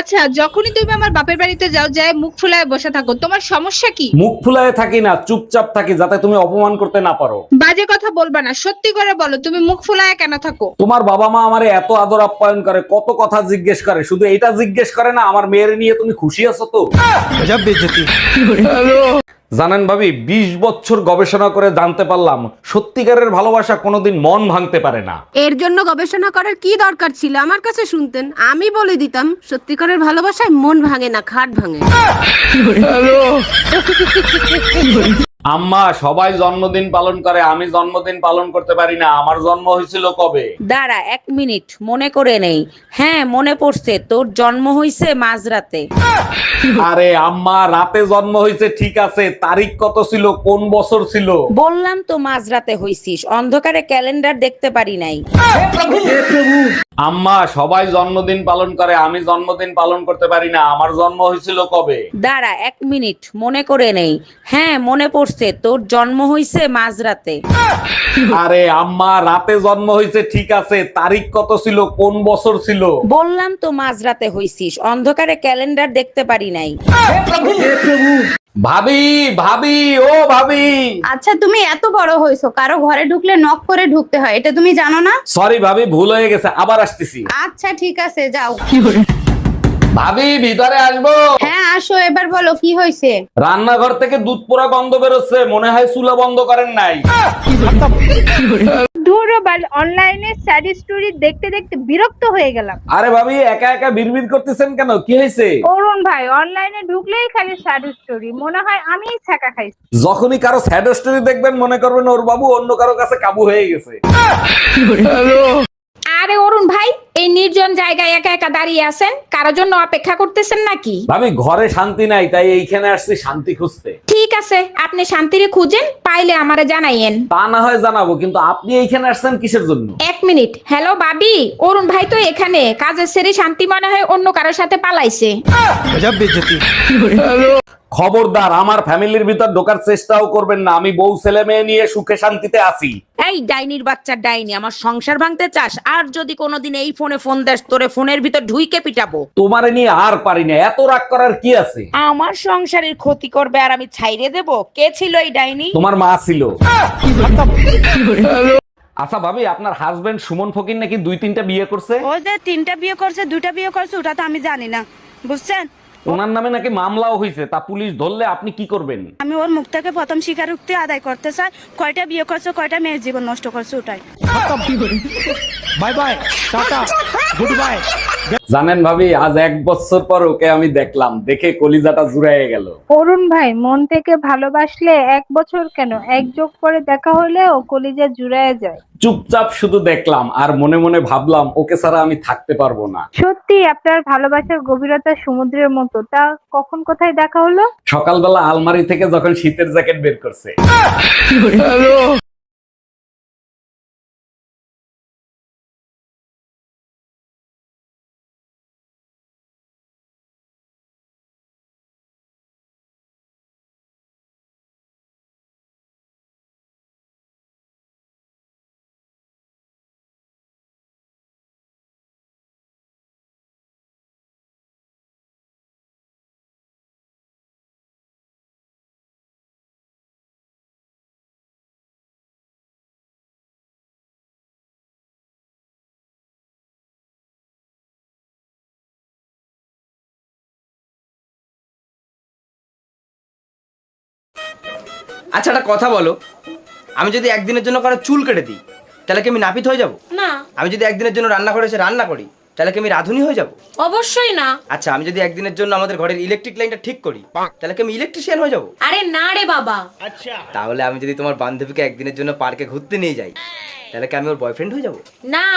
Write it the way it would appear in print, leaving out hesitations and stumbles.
আচ্ছা, যখনই তুমি আমার বাপের বাড়িতে যাও, যায় মুখ ফুলায় বসে থাকো, তোমার সমস্যা কি? মুখ ফুলায় থাকি না, চুপচাপ থাকি, যাতে তুমি অপমান করতে না পারো। বাজে কথা বলবা না, সত্যি করে বলো তুমি মুখ ফুলায় কেন থাকো? তোমার বাবা মা আমারে এত আদর আপ্যায়ন করে, কত কথা জিজ্ঞেস করে, শুধু এটা জিজ্ঞেস করে না আমার মেয়ের নিয়ে তুমি খুশি আছো তো? জানেন ভাবি, 20 বছর গবেষণা করে জানতে পারলাম সত্যিকারের ভালোবাসা কোনোদিন মন ভাঙতে পারে না। এর জন্য গবেষণা করার কি দরকার ছিল? আমার কাছে শুনতেন, আমি বলে দিতাম সত্যিকারের ভালোবাসায় মন ভাঙে না, খাট ভাঙে। আম্মা, সবাই জন্মদিন পালন করে, আমি জন্মদিন পালন করতে পারি না, আমার জন্ম হয়েছিল কবে? দাঁড়া 1 মিনিট, মনে করে নেই। হ্যাঁ মনে পড়ছে, তোর জন্ম হইছে মাঝরাতে। আরে আম্মা, রাতে জন্ম হয়েছে ঠিক আছে, তারিখ কত ছিল, কোন বছর ছিল? বললাম তো মাঝরাতে হইছিস, অন্ধকারে ক্যালেন্ডার দেখতে পারি নাই। আম্মা, সবাই জন্মদিন পালন করে, আমি জন্মদিন পালন করতে পারি না, আমার জন্ম হয়েছিল কবে? দাঁড়া 1 মিনিট, মনে করে নেই। হ্যাঁ মনে পড়ছে, তোর জন্ম হইছে মাঝরাতে। আরে আম্মা, রাতে জন্ম হয়েছে ঠিক আছে, তারিখ কত ছিল, কোন বছর ছিল? বললাম তো মাঝরাতে হইছিস, অন্ধকারে ক্যালেন্ডার দেখতে পারি নাই। ভাবি, ভাবি, ও ভাবি। আচ্ছা, তুমি এত বড় হয়েছো, কারো ঘরে ঢুকলে নক করে ঢুকতে হয়, এটা তুমি জানো না? সরি ভাবি, ভুল হয়ে গেছে, আবার আসতেছি। আচ্ছা ঠিক আছে, যাও। ভাবি, ভিতরে আসবো? হ্যাঁ আসো, এবার বলো কি হয়েছে? রান্নাঘর থেকে দুধ পোড়া গন্ধ বেরোচ্ছে, মনে হয় চুলা বন্ধ করেন নাই। ধুরবাল, অনলাইনে স্যাড স্টোরি দেখতে দেখতে বিরক্ত হয়ে গেলাম। আরে ভাবি, একা একা বিড়বিড় করতেছেন কেন, কি হয়েছে? অরুণ ভাই, অনলাইনে ঢুকলেই খালি স্যাড স্টোরি, মনে হয় আমিই ছাকা খাইছি। যখনই কারো স্যাড স্টোরি দেখবেন মনে করবেন ওর বাবু অন্য কারো কাছে কাবু হয়ে গেছে। আরে অরুণ ভাই, এই নির্জন জায়গায় একা একা দাঁড়িয়ে আছেন, কারোর জন্য অপেক্ষা করতেছেন নাকি? ভাবি, ঘরে শান্তি নাই, তাই এইখানে আসছি শান্তি খুঁজতে। ঠিক আছে, আপনি শান্তিরে খুঁজেন, পাইলে আমারে জানাইয়েন। তা না হয় জানাবো, কিন্তু আপনি এইখানে আসছেন কিসের জন্য? 1 মিনিট। হ্যালো বাবি, অরুণ ভাই তো এখানে, কাজের সেরে শান্তি মনে হয় অন্য কারোর সাথে পালাইছে। খবরদার, আমার ফ্যামিলির ভিতর ঢোকার চেষ্টাও করবেন না, আমি বউ ছেলে মেয়ে নিয়ে সুখে শান্তিতে আছি। এই ডাইনির বাচ্চা ডাইনি, আমার সংসার ভাঙতে চাস? আর যদি কোনোদিন এই ফোন দেস, তোরে ফোনের ভিতর ঢুইকে পিটাবো। তোমারে নিয়ে আর পারি না, এত রাগ করার কি আছে? আমার সংসারের ক্ষতি করবে আর আমি ছাইরে দেব? কে ছিল এই ডাইনি? তোমার মা ছিল। আচ্ছা ভাবি, আপনার হাজবেন্ড সুমন ফকির নাকি 2-3টা বিয়ে করছে? ও যে 3টা বিয়ে করছে, 2টা বিয়ে করছে, ওটা তো আমি জানি না, বুঝছেন? ওনার নামে নাকি মামলাও হয়েছে, তা পুলিশ ধরলে আপনি কি করবেন? আমি ওর মুখ থেকে প্রথম স্বীকারোক্তি আদায় করতে চাই, কয়টা বিয়ে করছে, কয়টা মেয়ের জীবন নষ্ট করছে, ওটাই। Bye bye, tata, good bye. জানেন ভাবি, আজ 1 বছর পর ওকে আমি দেখলাম, দেখে কলিজাটা জুড়াইয়ে গেল। অরুণ ভাই, মন থেকে ভালোবাসলে 1 বছর কেন, 1 যোগ করে দেখা হলেও কলিজা জুড়ায় যায়। চুপচাপ শুধু দেখলাম আর মনে মনে ভাবলাম ওকে ছাড়া আমি থাকতে পারবো না। সত্যি আপনার ভালোবাসার গভীরতা সমুদ্রের মতো। তা কখন কোথায় দেখা হলো? সকালবেলা আলমারি থেকে যখন শীতের জ্যাকেট বের করছে। আচ্ছা একটা কথা বলো, আমি যদি একদিনের জন্য কারো চুল কেটে দিই তাহলে কি আমি নাপিত হয়ে যাব? না। আমি যদি একদিনের জন্য রান্না করে এসে রান্না করি তাহলে কি আমি রাঁধুনি হয়ে যাব? অবশ্যই না। আচ্ছা, আমি যদি একদিনের জন্য আমাদের ঘরের ইলেকট্রিক লাইনটা ঠিক করি তাহলে কি আমি ইলেকট্রিশিয়ান হয়ে যাব? আরে না রে বাবা। তাহলে আমি যদি তোমার বান্ধবীকে একদিনের জন্য পার্কে ঘুরতে নিয়ে যাই তাহলে কি আমি ওর বয়ফ্রেন্ড হয়ে যাব? না।